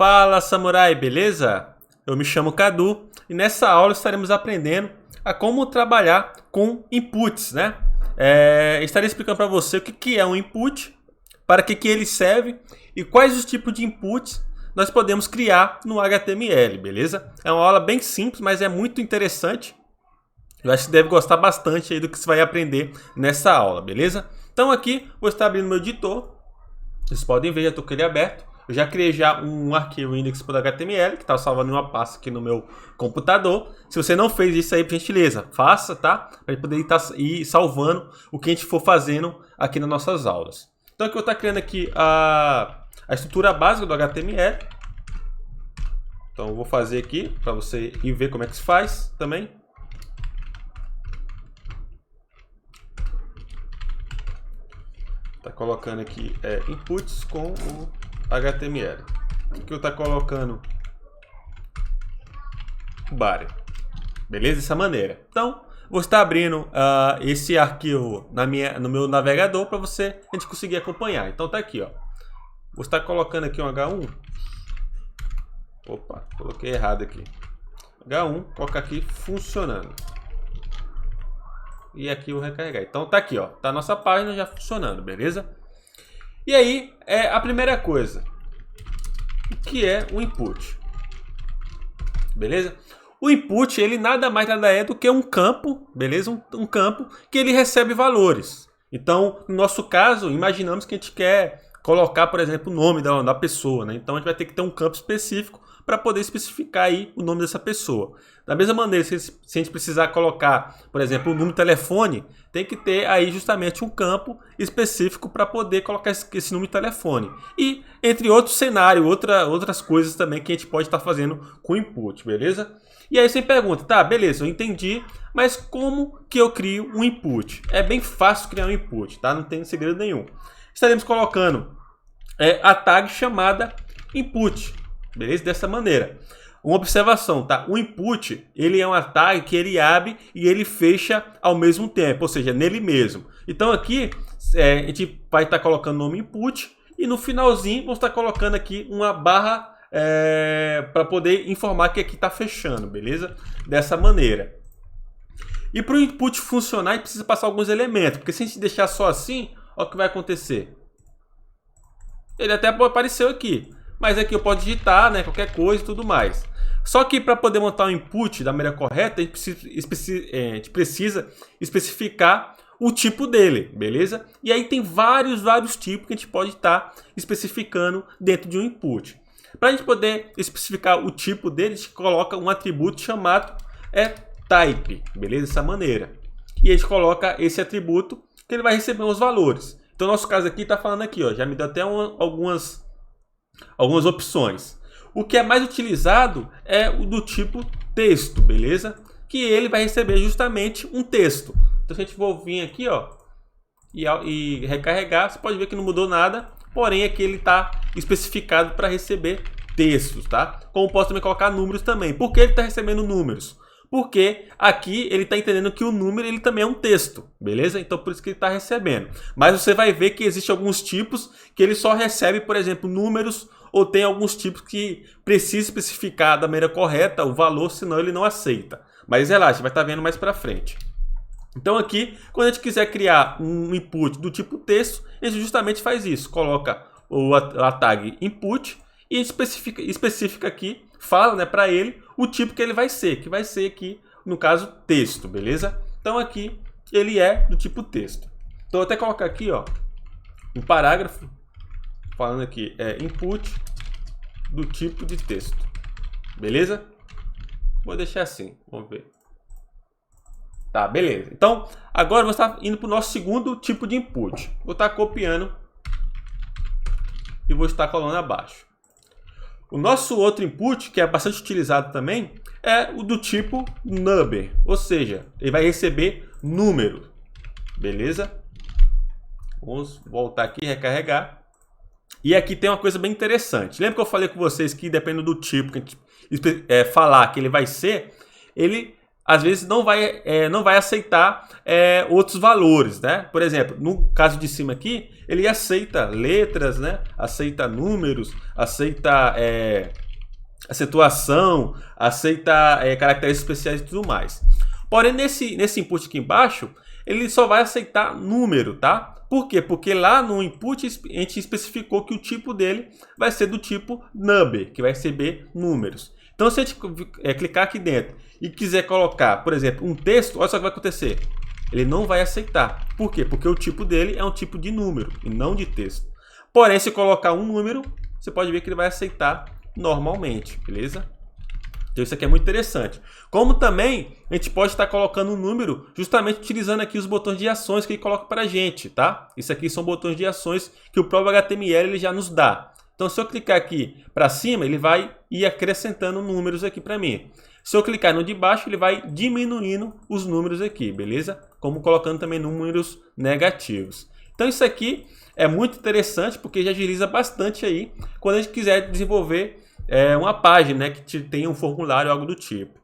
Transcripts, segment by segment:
Fala, samurai, beleza? Eu me chamo Cadu e nessa aula estaremos aprendendo a como trabalhar com inputs, né? Estarei explicando para você o que é um input, para que ele serve e quais os tipos de inputs nós podemos criar no HTML, beleza? É uma aula bem simples, mas é muito interessante. Eu acho que você deve gostar bastante aí do que você vai aprender nessa aula, beleza? Então aqui, vou estar abrindo meu editor. Vocês podem ver, já estou com ele aberto. Eu já criei um arquivo index.html que está salvando em uma pasta aqui no meu computador. Se você não fez isso aí, por gentileza, faça, tá? Para poder ir salvando o que a gente for fazendo aqui nas nossas aulas. Então aqui eu estou criando aqui a estrutura básica do HTML. Então eu vou fazer aqui para você ir ver como é que se faz também. Tá colocando aqui inputs com o HTML. Aqui eu tá colocando o body. Beleza? Dessa maneira. Então, vou estar abrindo esse arquivo no meu navegador para a gente conseguir acompanhar. Então tá aqui, ó. Vou estar colocando aqui um H1. Opa, coloquei errado aqui. H1, colocar aqui funcionando. E aqui eu vou recarregar. Então tá aqui, ó. Tá a nossa página já funcionando, beleza? E aí, a primeira coisa. O que é um input? Beleza? O input, ele nada mais nada é do que um campo, beleza? Um campo que ele recebe valores. Então, no nosso caso, imaginamos que a gente quer colocar, por exemplo, o nome da pessoa, né? Então a gente vai ter que ter um campo específico para poder especificar aí o nome dessa pessoa. Da mesma maneira, se a gente precisar colocar, por exemplo, o número de telefone, tem que ter aí justamente um campo específico para poder colocar esse número de telefone. E entre outros cenários, outras coisas também que a gente pode estar fazendo com o input, beleza? E aí você pergunta, tá, beleza, eu entendi, mas como que eu crio um input? É bem fácil criar um input, tá? Não tem segredo nenhum. Estaremos colocando a tag chamada input, beleza? Dessa maneira. Uma observação, tá? O input, ele é uma tag que ele abre e ele fecha ao mesmo tempo, ou seja, nele mesmo. Então aqui, a gente vai estar colocando o nome input e no finalzinho vamos estar colocando aqui uma barra para poder informar que aqui está fechando, beleza? Dessa maneira. E para o input funcionar, a gente precisa passar alguns elementos, porque se a gente deixar só assim, olha o que vai acontecer. Ele até apareceu aqui, mas aqui eu posso digitar, né, qualquer coisa e tudo mais. Só que para poder montar um input da maneira correta, a gente precisa especificar o tipo dele, beleza? E aí tem vários tipos que a gente pode estar especificando dentro de um input. Para a gente poder especificar o tipo dele, a gente coloca um atributo chamado type, beleza? Dessa maneira. E a gente coloca esse atributo que ele vai receber os valores. Então, no nosso caso aqui, está falando aqui, ó, já me deu até algumas opções. O que é mais utilizado é o do tipo texto, beleza? Que ele vai receber justamente um texto. Então, se a gente for vir aqui, ó, e recarregar, você pode ver que não mudou nada. Porém, aqui ele está especificado para receber textos, tá? Como posso também colocar números também. Por que ele está recebendo números? Porque aqui ele está entendendo que o número ele também é um texto, beleza? Então por isso que ele está recebendo. Mas você vai ver que existem alguns tipos que ele só recebe, por exemplo, números, ou tem alguns tipos que precisa especificar da maneira correta o valor, senão ele não aceita. Mas relaxa, vai estar vendo mais para frente. Então aqui, quando a gente quiser criar um input do tipo texto, a gente justamente faz isso. Coloca a tag input e a gente especifica aqui, fala, né, para ele o tipo que ele vai ser, que vai ser aqui, no caso, texto, beleza? Então aqui ele é do tipo texto. Então eu vou até colocar aqui, ó, um parágrafo falando aqui input do tipo de texto, beleza? Vou deixar assim, vamos ver. Tá, beleza. Então, agora eu vou estar indo para o nosso segundo tipo de input. Vou estar copiando e vou estar colando abaixo. O nosso outro input, que é bastante utilizado também, é o do tipo number. Ou seja, ele vai receber número. Beleza? Vamos voltar aqui e recarregar. E aqui tem uma coisa bem interessante. Lembra que eu falei com vocês que dependendo do tipo que a gente falar que ele vai ser, ele às vezes não vai aceitar outros valores, né? Por exemplo, no caso de cima aqui, ele aceita letras, né? Aceita números, aceita acentuação, aceita caracteres especiais e tudo mais. Porém, nesse input aqui embaixo, ele só vai aceitar número, tá? Por quê? Porque lá no input a gente especificou que o tipo dele vai ser do tipo number, que vai receber números. Então, se a gente clicar aqui dentro e quiser colocar, por exemplo, um texto, olha só o que vai acontecer. Ele não vai aceitar. Por quê? Porque o tipo dele é um tipo de número e não de texto. Porém, se colocar um número, você pode ver que ele vai aceitar normalmente, beleza? Então isso aqui é muito interessante. Como também a gente pode estar colocando um número justamente utilizando aqui os botões de ações que ele coloca para a gente, tá? Isso aqui são botões de ações que o próprio HTML ele já nos dá. Então se eu clicar aqui para cima, ele vai ir acrescentando números aqui para mim. Se eu clicar no de baixo, ele vai diminuindo os números aqui, beleza? Como colocando também números negativos. Então isso aqui é muito interessante porque já agiliza bastante aí quando a gente quiser desenvolver uma página, né, que tenha um formulário ou algo do tipo.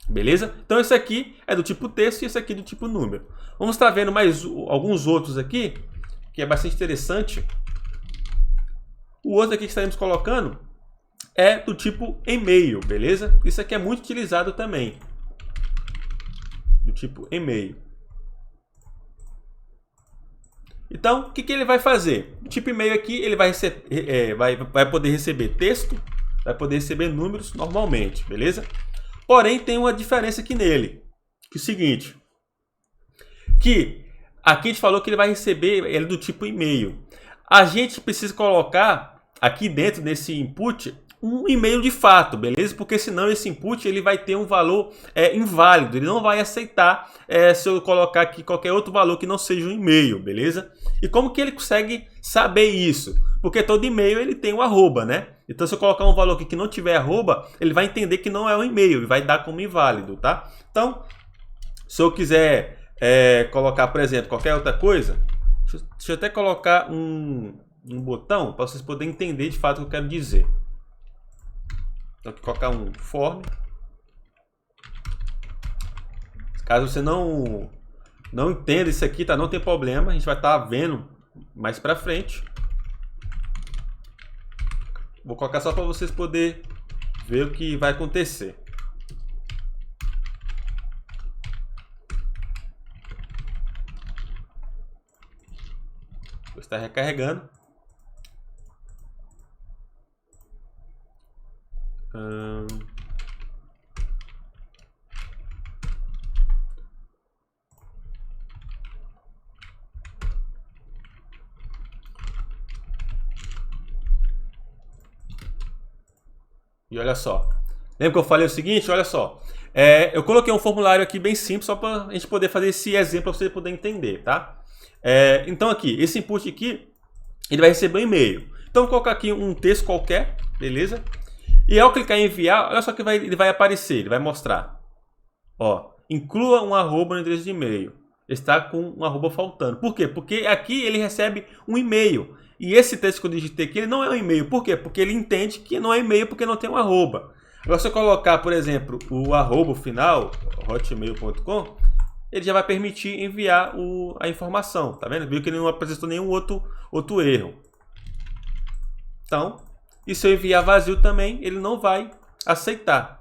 Beleza? Então esse aqui é do tipo texto e esse aqui do tipo número. Vamos estar vendo mais alguns outros aqui, que é bastante interessante. O outro aqui que estaremos colocando é do tipo e-mail, beleza? Isso aqui é muito utilizado também. Do tipo e-mail. Então, o que ele vai fazer? O tipo e-mail aqui, ele vai poder receber texto, vai poder receber números normalmente, beleza? Porém, tem uma diferença aqui nele. Que é o seguinte, que aqui a gente falou que ele vai receber, ele é do tipo e-mail. A gente precisa colocar aqui dentro desse input um e-mail de fato, beleza? Porque senão esse input ele vai ter um valor inválido, ele não vai aceitar se eu colocar aqui qualquer outro valor que não seja um e-mail, beleza? E como que ele consegue saber isso? Porque todo e-mail ele tem um arroba, né? Então se eu colocar um valor aqui que não tiver arroba, ele vai entender que não é um e-mail e vai dar como inválido, tá? Então, se eu quiser colocar, por exemplo, qualquer outra coisa, deixa eu até colocar um botão para vocês poderem entender de fato o que eu quero dizer. Então, aqui colocar um form. Caso você não entenda isso aqui, tá? Não tem problema, a gente vai estar vendo mais para frente. Vou colocar só para vocês poderem ver o que vai acontecer. Vou estar recarregando. E olha só. Lembra que eu falei o seguinte? Olha só. Eu coloquei um formulário aqui bem simples só para a gente poder fazer esse exemplo para você poder entender, tá? Então aqui, esse input aqui, ele vai receber um e-mail. Então vou colocar aqui um texto qualquer, beleza? E ao clicar em enviar, olha só que ele vai aparecer, ele vai mostrar. Ó, inclua um arroba no endereço de e-mail. Está com um arroba faltando. Por quê? Porque aqui ele recebe um e-mail. E esse texto que eu digitei aqui, ele não é um e-mail. Por quê? Porque ele entende que não é e-mail porque não tem um arroba. Agora se eu colocar, por exemplo, o arroba final, hotmail.com, ele já vai permitir enviar a informação. Tá vendo? Viu que ele não apresentou nenhum outro erro. Então, e se eu enviar vazio também, ele não vai aceitar.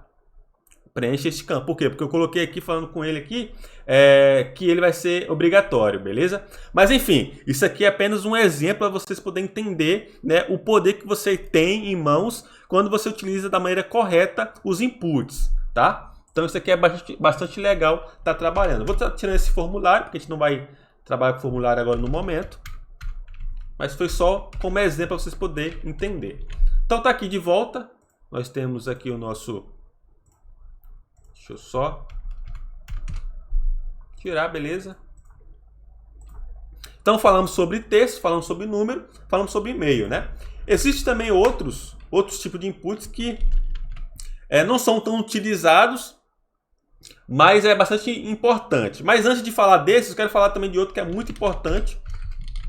Preenche este campo. Por quê? Porque eu coloquei aqui, falando com ele aqui, que ele vai ser obrigatório, beleza? Mas enfim, isso aqui é apenas um exemplo para vocês poderem entender, né, o poder que você tem em mãos quando você utiliza da maneira correta os inputs, tá? Então isso aqui é bastante legal estar trabalhando. Vou estar tirando esse formulário, porque a gente não vai trabalhar com formulário agora no momento. Mas foi só como exemplo para vocês poderem entender. Então tá aqui de volta. Nós temos aqui o nosso... Deixa eu só tirar, beleza? Então falamos sobre texto, falamos sobre número, falamos sobre e-mail, né? Existem também outros tipos de inputs que não são tão utilizados, mas é bastante importante. Mas antes de falar desses, eu quero falar também de outro que é muito importante,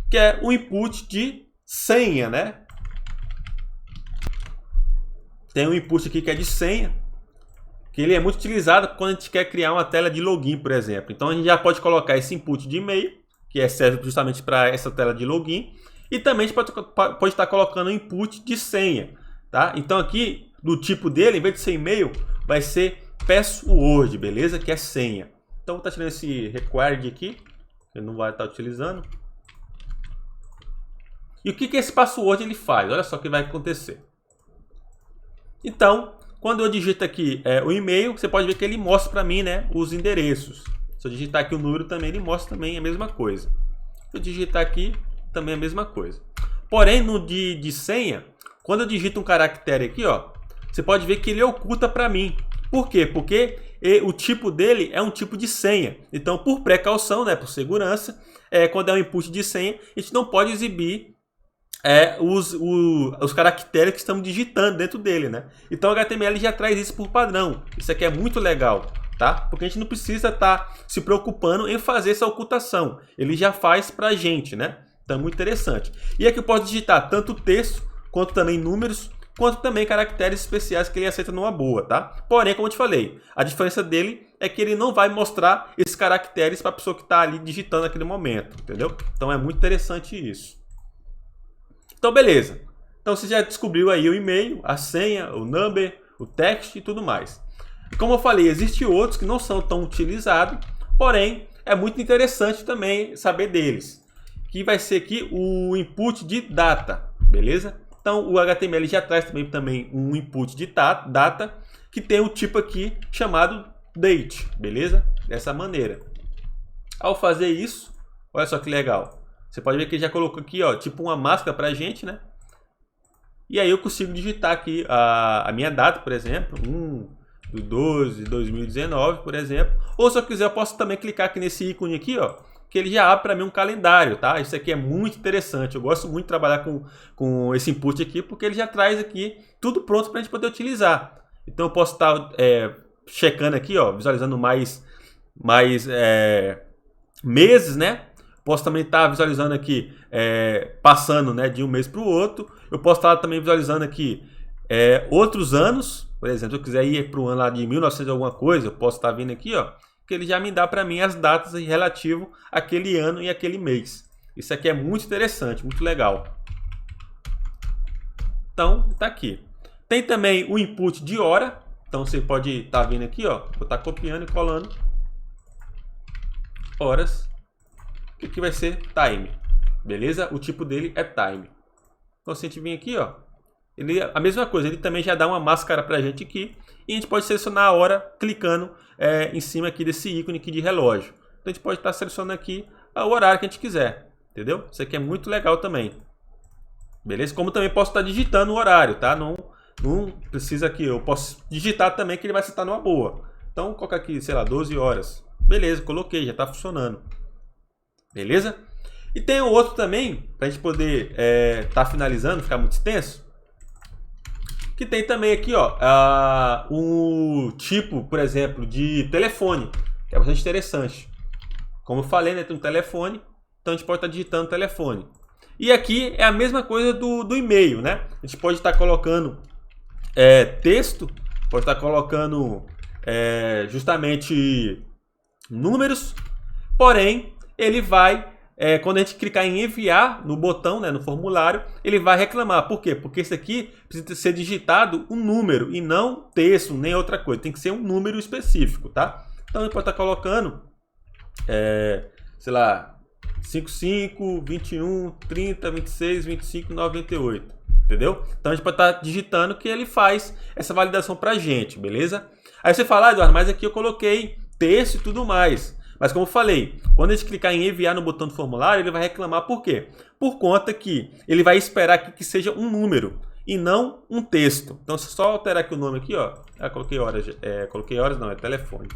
que é o input de senha, né? Tem um input aqui que é de senha, que ele é muito utilizado quando a gente quer criar uma tela de login, por exemplo. Então a gente já pode colocar esse input de e-mail, que serve justamente para essa tela de login, e também a gente pode estar colocando o input de senha, tá? Então aqui, do tipo dele, em vez de ser e-mail, vai ser password, beleza? Que é senha. Então vou estar tirando esse required aqui, que não vai estar utilizando. E o que esse password ele faz? Olha só o que vai acontecer. Então, quando eu digito aqui o e-mail, você pode ver que ele mostra para mim, né, os endereços. Se eu digitar aqui o número também, ele mostra também a mesma coisa. Se eu digitar aqui, também a mesma coisa. Porém, no de senha, quando eu digito um caractere aqui, ó, você pode ver que ele oculta para mim. Por quê? Porque o tipo dele é um tipo de senha. Então, por precaução, né, por segurança, quando é um input de senha, a gente não pode exibir os caracteres que estamos digitando dentro dele, né? Então o HTML já traz isso por padrão. Isso aqui é muito legal, tá? Porque a gente não precisa estar se preocupando em fazer essa ocultação. Ele já faz pra gente, né? Então é muito interessante. E aqui eu posso digitar tanto texto, quanto também números, quanto também caracteres especiais que ele aceita numa boa, tá? Porém, como eu te falei, a diferença dele é que ele não vai mostrar esses caracteres para a pessoa que está ali digitando naquele momento, entendeu? Então é muito interessante isso. Então, beleza. Então, você já descobriu aí o e-mail, a senha, o number, o text e tudo mais. E como eu falei, existem outros que não são tão utilizados, porém, é muito interessante também saber deles. Que vai ser aqui o input de data, beleza? Então, o HTML já traz também um input de data, que tem o tipo aqui chamado date, beleza? Dessa maneira. Ao fazer isso, olha só que legal. Você pode ver que ele já colocou aqui, ó, tipo uma máscara pra gente, né? E aí eu consigo digitar aqui a minha data, por exemplo, 1/12/2019, por exemplo. Ou se eu quiser, eu posso também clicar aqui nesse ícone aqui, ó, que ele já abre para mim um calendário, tá? Isso aqui é muito interessante. Eu gosto muito de trabalhar com esse input aqui, porque ele já traz aqui tudo pronto para a gente poder utilizar. Então eu posso estar checando aqui, ó, visualizando mais meses, né? Posso também estar visualizando aqui, passando, né, de um mês para o outro. Eu posso estar também visualizando aqui outros anos. Por exemplo, se eu quiser ir para o ano lá de 1900 alguma coisa, eu posso estar vindo aqui, ó, que ele já me dá para mim as datas relativo àquele ano e àquele mês. Isso aqui é muito interessante, muito legal. Então, tá aqui. Tem também o input de hora. Então, você pode estar vindo aqui, ó, vou estar copiando e colando horas. Que aqui vai ser time, beleza? O tipo dele é time. Então, se a gente vir aqui, ó, a mesma coisa, ele também já dá uma máscara pra gente aqui. E a gente pode selecionar a hora clicando em cima aqui desse ícone aqui de relógio. Então a gente pode estar selecionando aqui o horário que a gente quiser, entendeu? Isso aqui é muito legal também. Beleza? Como também posso estar digitando o horário, tá? Não precisa aqui, eu posso digitar também que ele vai citar numa boa. Então vou colocar aqui, sei lá, 12 horas. Beleza, coloquei, já está funcionando. Beleza? E tem um outro também, para a gente poder estar finalizando, ficar muito extenso. Que tem também aqui, ó, um tipo, por exemplo, de telefone, que é bastante interessante. Como eu falei, né, tem um telefone, então a gente pode estar digitando telefone. E aqui é a mesma coisa do e-mail, né? A gente pode estar colocando texto, pode estar colocando justamente números, porém, ele vai... quando a gente clicar em enviar no botão, né, no formulário, ele vai reclamar. Por quê? Porque esse aqui precisa ser digitado um número e não texto, nem outra coisa. Tem que ser um número específico, tá? Então, a gente pode estar colocando, sei lá, 55, 21, 30, 26, 25, 98. Entendeu? Então, a gente pode estar digitando que ele faz essa validação pra gente, beleza? Aí você fala, Eduardo, mas aqui eu coloquei texto e tudo mais. Mas como eu falei, quando a gente clicar em enviar no botão do formulário, ele vai reclamar por quê? Por conta que ele vai esperar que seja um número e não um texto. Então, se só alterar aqui o nome aqui, ó, coloquei horas, não, é telefone.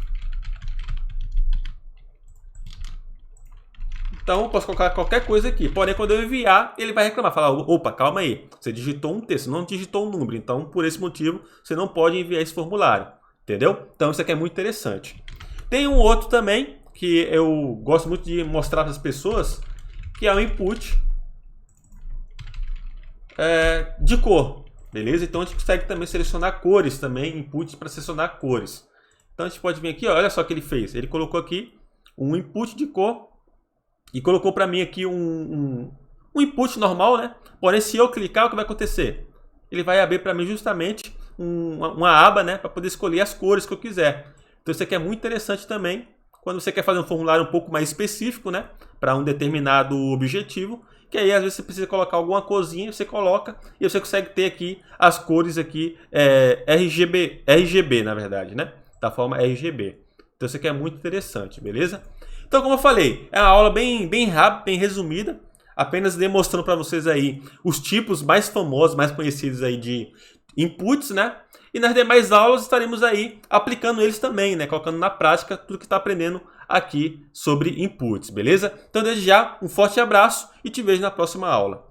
Então, eu posso colocar qualquer coisa aqui. Porém, quando eu enviar, ele vai reclamar, falar, opa, calma aí, você digitou um texto, não digitou um número. Então, por esse motivo, você não pode enviar esse formulário. Entendeu? Então, isso aqui é muito interessante. Tem um outro também, que eu gosto muito de mostrar para as pessoas, que é o input de cor, beleza? Então a gente consegue também selecionar cores também, inputs para selecionar cores. Então a gente pode vir aqui, ó, olha só o que ele fez. Ele colocou aqui um input de cor e colocou para mim aqui um input normal, né? Porém, se eu clicar, o que vai acontecer? Ele vai abrir para mim justamente uma aba, né? Para poder escolher as cores que eu quiser. Então isso aqui é muito interessante também quando você quer fazer um formulário um pouco mais específico, né? Para um determinado objetivo. Que aí às vezes você precisa colocar alguma corzinha, você coloca e você consegue ter aqui as cores aqui RGB na verdade, né? Da forma RGB. Então isso aqui é muito interessante, beleza? Então, como eu falei, é uma aula bem rápida, bem resumida, apenas demonstrando para vocês aí os tipos mais famosos, mais conhecidos aí de inputs, né? E nas demais aulas estaremos aí aplicando eles também, né? Colocando na prática tudo que está aprendendo aqui sobre inputs, beleza? Então, desde já, um forte abraço e te vejo na próxima aula.